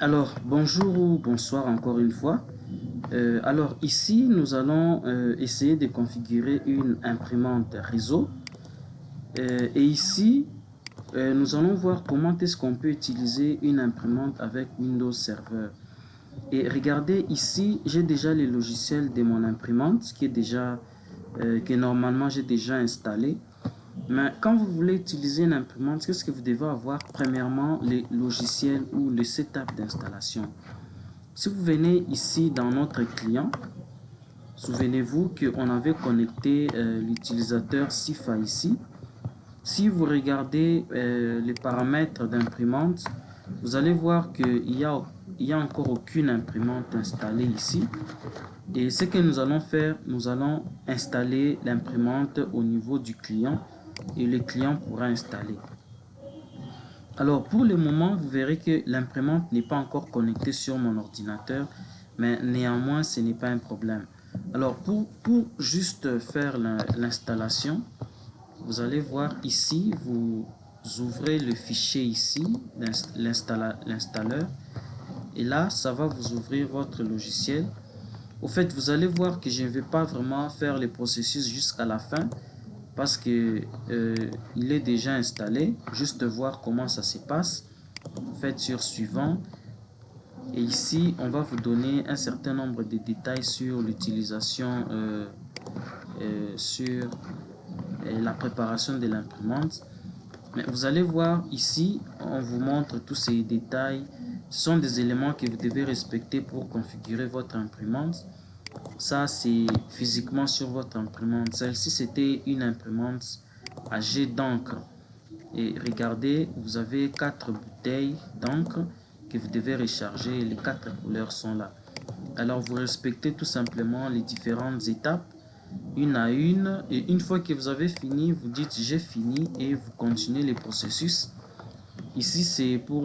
Alors, bonjour ou bonsoir encore une fois. Alors ici, nous allons essayer de configurer une imprimante réseau. Et ici, nous allons voir comment est-ce qu'on peut utiliser une imprimante avec Windows Server. Et regardez ici, j'ai déjà le logiciel de mon imprimante que normalement j'ai déjà installé. Mais quand vous voulez utiliser une imprimante, qu'est-ce que vous devez avoir? Premièrement, les logiciels ou le setup d'installation. Si vous venez ici dans notre client, souvenez-vous qu'on avait connecté l'utilisateur SIFA ici. Si vous regardez les paramètres d'imprimante, vous allez voir qu'il y a encore aucune imprimante installée ici. Et ce que nous allons faire, nous allons installer l'imprimante au niveau du client et le client pourra installer. Alors pour le moment, vous verrez que l'imprimante n'est pas encore connectée sur mon ordinateur, mais néanmoins ce n'est pas un problème. Alors pour juste faire l'installation, vous allez voir ici, vous ouvrez le fichier ici, l'installeur, et là ça va vous ouvrir votre logiciel. Au fait, vous allez voir que je ne vais pas vraiment faire le processus jusqu'à la fin, parce que il est déjà installé. Juste voir comment ça se passe. Vous faites sur suivant et ici on va vous donner un certain nombre de détails sur l'utilisation sur la préparation de l'imprimante. Mais vous allez voir ici, on vous montre tous ces détails. Ce sont des éléments que vous devez respecter pour configurer votre imprimante. Ça, c'est physiquement sur votre imprimante. Celle-ci, c'était une imprimante à jet d'encre. Et regardez, vous avez 4 bouteilles d'encre que vous devez recharger. Les 4 couleurs sont là. Alors, vous respectez tout simplement les différentes étapes, une à une. Et une fois que vous avez fini, vous dites j'ai fini et vous continuez le processus. Ici, c'est pour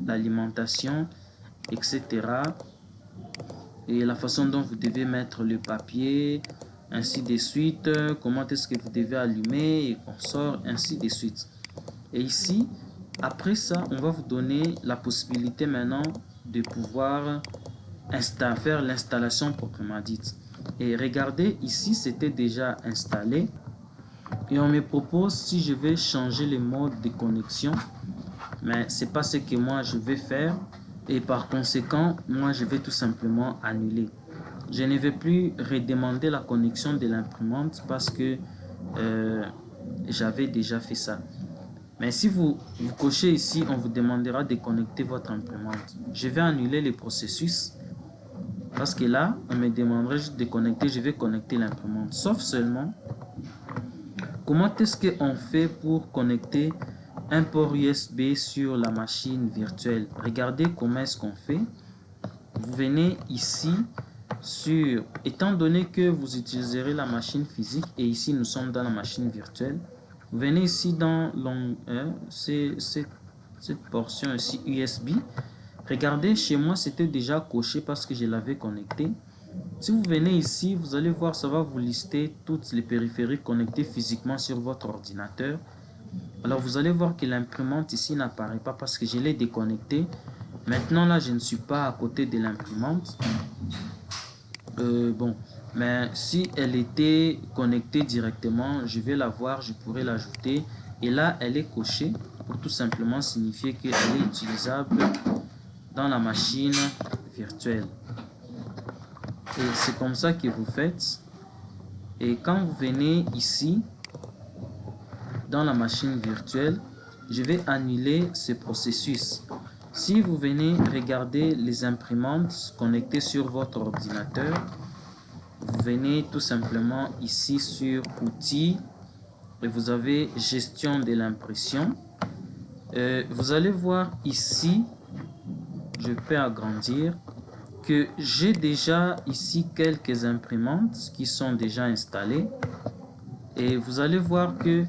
l'alimentation, etc. Et la façon dont vous devez mettre le papier, ainsi de suite, comment est-ce que vous devez allumer et qu'on sort, ainsi de suite. Et ici, après ça, on va vous donner la possibilité maintenant de pouvoir faire l'installation proprement dite. Et regardez, ici, c'était déjà installé. Et on me propose si je vais changer le mode de connexion. Mais c'est pas ce que moi je vais faire. Et par conséquent, moi je vais tout simplement annuler. Je ne vais plus redemander la connexion de l'imprimante parce que j'avais déjà fait ça. Mais si vous cochez ici, on vous demandera de connecter votre imprimante. Je vais annuler le processus parce que là, on me demanderait juste de connecter. Je vais connecter l'imprimante. Sauf seulement, comment est-ce qu'on fait pour connecter un port USB sur la machine virtuelle? Regardez comment est-ce qu'on fait. Vous venez ici sur, étant donné que vous utiliserez la machine physique et ici nous sommes dans la machine virtuelle, vous venez ici dans cette portion ici USB. Regardez, chez moi c'était déjà coché parce que je l'avais connecté. Si vous venez ici, vous allez voir, ça va vous lister toutes les périphériques connectés physiquement sur votre ordinateur. Alors vous allez voir que l'imprimante ici n'apparaît pas parce que je l'ai déconnecté. Maintenant là, je ne suis pas à côté de l'imprimante. Bon, mais si elle était connectée directement, je vais la voir, je pourrais l'ajouter. Et là, elle est cochée pour tout simplement signifier qu'elle est utilisable dans la machine virtuelle. Et c'est comme ça que vous faites. Et quand vous venez ici, dans la machine virtuelle, je vais annuler ce processus. Si vous venez regarder les imprimantes connectées sur votre ordinateur, vous venez tout simplement ici sur outils et vous avez gestion de l'impression. Vous allez voir ici, je peux agrandir, que j'ai déjà ici quelques imprimantes qui sont déjà installées. Et vous allez voir que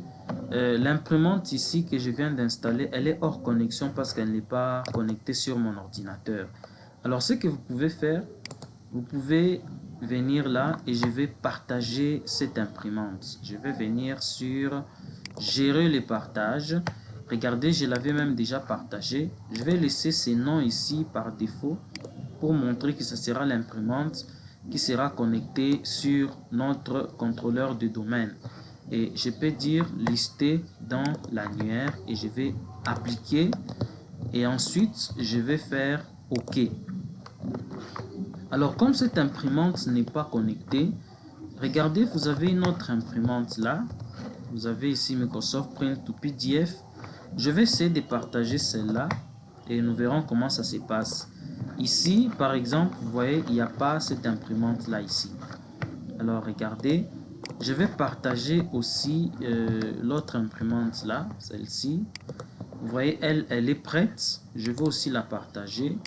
l'imprimante ici que je viens d'installer, elle est hors connexion parce qu'elle n'est pas connectée sur mon ordinateur. Alors ce que vous pouvez faire, vous pouvez venir là et je vais partager cette imprimante. Je vais venir sur gérer les partages Regardez, je l'avais même déjà partagé. Je vais laisser ces noms ici par défaut pour montrer que ce sera l'imprimante qui sera connectée sur notre contrôleur de domaine. Et je peux dire lister dans l'annuaire et je vais appliquer et ensuite je vais faire OK. Alors comme cette imprimante n'est pas connectée, regardez, vous avez une autre imprimante là. Vous avez ici Microsoft Print to PDF. Je vais essayer de partager celle-là et nous verrons comment ça se passe. Ici, par exemple, vous voyez, il n'y a pas cette imprimante-là ici. Alors, regardez, je vais partager aussi l'autre imprimante-là, celle-ci. Vous voyez, elle est prête. Je vais aussi la partager.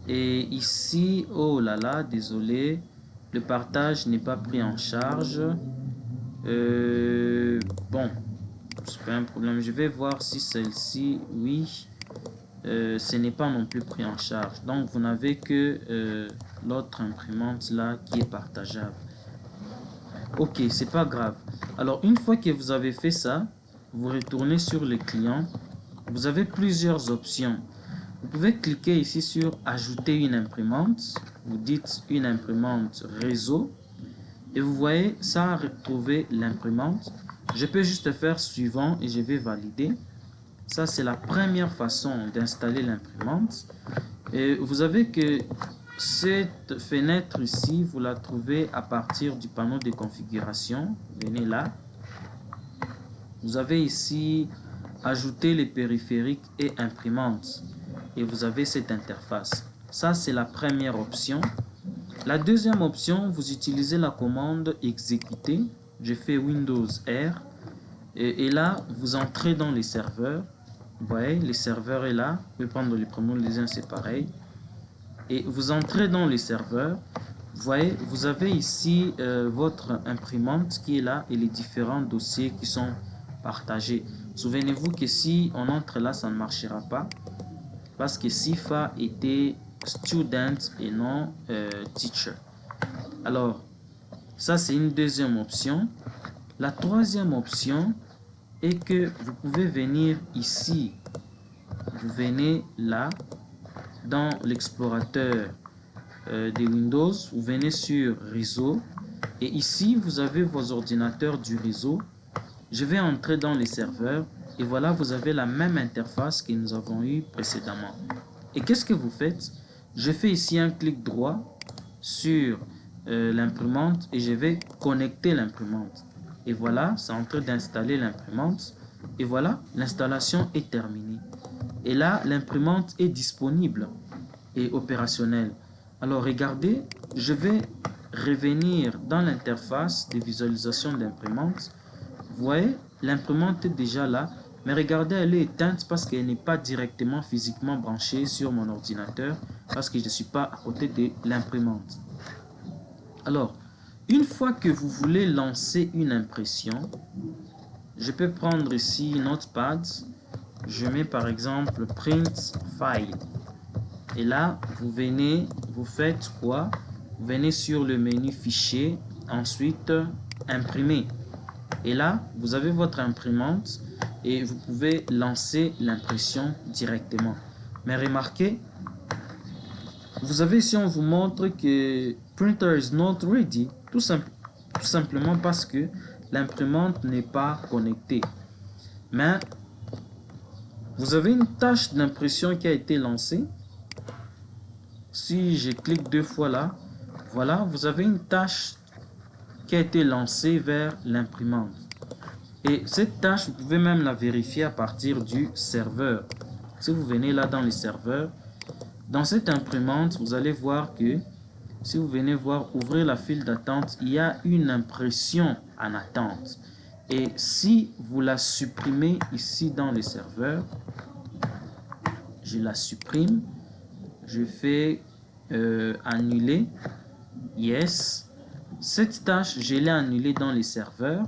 Et ici, oh là là, désolé, le partage n'est pas pris en charge. Bon, c'est pas un problème. Je vais voir si celle-ci, oui, ce n'est pas non plus pris en charge. Donc, vous n'avez que l'autre imprimante là qui est partageable. Ok, c'est pas grave. Alors, une fois que vous avez fait ça, vous retournez sur le client. Vous avez plusieurs options. Vous pouvez cliquer ici sur ajouter une imprimante. Vous dites une imprimante réseau. Et vous voyez, ça a retrouvé l'imprimante. Je peux juste faire suivant et je vais valider. Ça, c'est la première façon d'installer l'imprimante. Et vous avez que cette fenêtre ici, vous la trouvez à partir du panneau de configuration. Venez là. Vous avez ici ajouter les périphériques et imprimantes. Et vous avez cette interface. Ça, c'est la première option. La deuxième option, vous utilisez la commande exécuter. Je fais Windows R. Et là, vous entrez dans les serveurs. Vous voyez, les serveurs est là. Vous pouvez prendre les premiers, les uns, c'est pareil. Et vous entrez dans les serveurs. Vous voyez, vous avez ici votre imprimante qui est là et les différents dossiers qui sont partagés. Souvenez-vous que si on entre là, ça ne marchera pas. Parce que SIFA était student et non teacher. Alors, ça c'est une deuxième option. La troisième option est que vous pouvez venir ici. Vous venez là, dans l'explorateur de Windows, vous venez sur réseau. Et ici, vous avez vos ordinateurs du réseau. Je vais entrer dans les serveurs. Et voilà, vous avez la même interface que nous avons eu précédemment. Et qu'est-ce que vous faites? Je fais ici un clic droit sur l'imprimante et je vais connecter l'imprimante. Et voilà, c'est en train d'installer l'imprimante. Et voilà, l'installation est terminée. Et là, l'imprimante est disponible et opérationnelle. Alors, regardez, je vais revenir dans l'interface de visualisation d'imprimante. Vous voyez, l'imprimante est déjà là. Mais regardez, elle est éteinte parce qu'elle n'est pas directement physiquement branchée sur mon ordinateur parce que je ne suis pas à côté de l'imprimante. Alors, une fois que vous voulez lancer une impression, je peux prendre ici Notepad. Je mets par exemple Print File. Et là, vous venez, vous faites quoi? Vous venez sur le menu Fichier, ensuite Imprimer. Et là, vous avez votre imprimante et vous pouvez lancer l'impression directement. Mais remarquez, vous avez ici, on vous montre que Printer is not ready, tout simplement parce que l'imprimante n'est pas connectée. Mais vous avez une tâche d'impression qui a été lancée. Si je clique deux fois là, voilà, vous avez une tâche qui a été lancée vers l'imprimante. Et cette tâche, vous pouvez même la vérifier à partir du serveur. Si vous venez là dans les serveurs, dans cette imprimante, vous allez voir que si vous venez voir, ouvrir la file d'attente, il y a une impression en attente. Et si vous la supprimez ici dans les serveurs, je la supprime, je fais annuler, yes. Cette tâche, je l'ai annulée dans les serveurs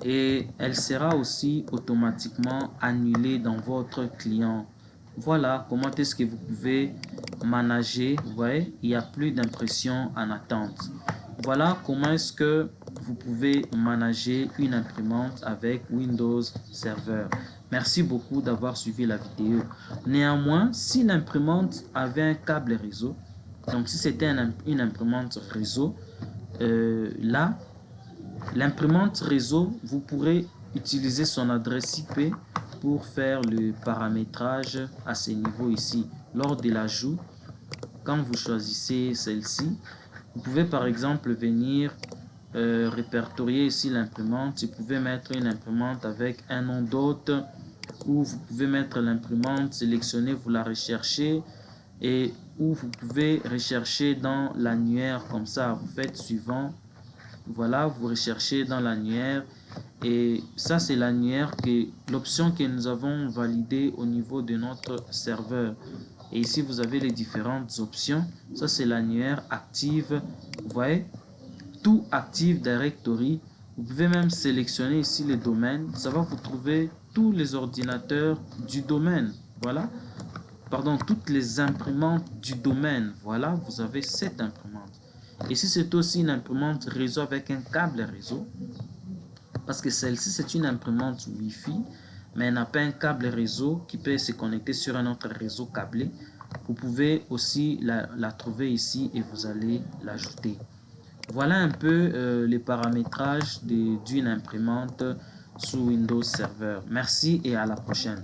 et elle sera aussi automatiquement annulée dans votre client. Voilà comment est-ce que vous pouvez manager. Vous voyez, il n'y a plus d'impression en attente. Voilà comment est-ce que vous pouvez manager une imprimante avec Windows Server. Merci beaucoup d'avoir suivi la vidéo. Néanmoins, si l'imprimante avait un câble réseau, donc si c'était une imprimante réseau, là, l'imprimante réseau, vous pourrez utiliser son adresse IP pour faire le paramétrage à ce niveau ici. Lors de l'ajout, quand vous choisissez celle-ci, vous pouvez par exemple venir répertorier ici l'imprimante. Vous pouvez mettre une imprimante avec un nom d'hôte, ou vous pouvez mettre l'imprimante, sélectionner, vous la recherchez, et ou vous pouvez rechercher dans l'annuaire comme ça. Vous faites suivant. Voilà, vous recherchez dans l'annuaire, et ça c'est l'annuaire, l'option que nous avons validée au niveau de notre serveur. Et ici vous avez les différentes options. Ça c'est l'annuaire Active, vous voyez, tout Active Directory. Vous pouvez même sélectionner ici les domaines, ça va vous trouver tous les ordinateurs du domaine. Voilà, pardon, toutes les imprimantes du domaine. Voilà, vous avez cette imprimante. Ici c'est aussi une imprimante réseau avec un câble réseau, parce que celle-ci c'est une imprimante Wi-Fi, mais elle n'a pas un câble réseau qui peut se connecter sur un autre réseau câblé. Vous pouvez aussi la trouver ici et vous allez l'ajouter. Voilà un peu les paramétrages d'une imprimante sous Windows Server. Merci et à la prochaine.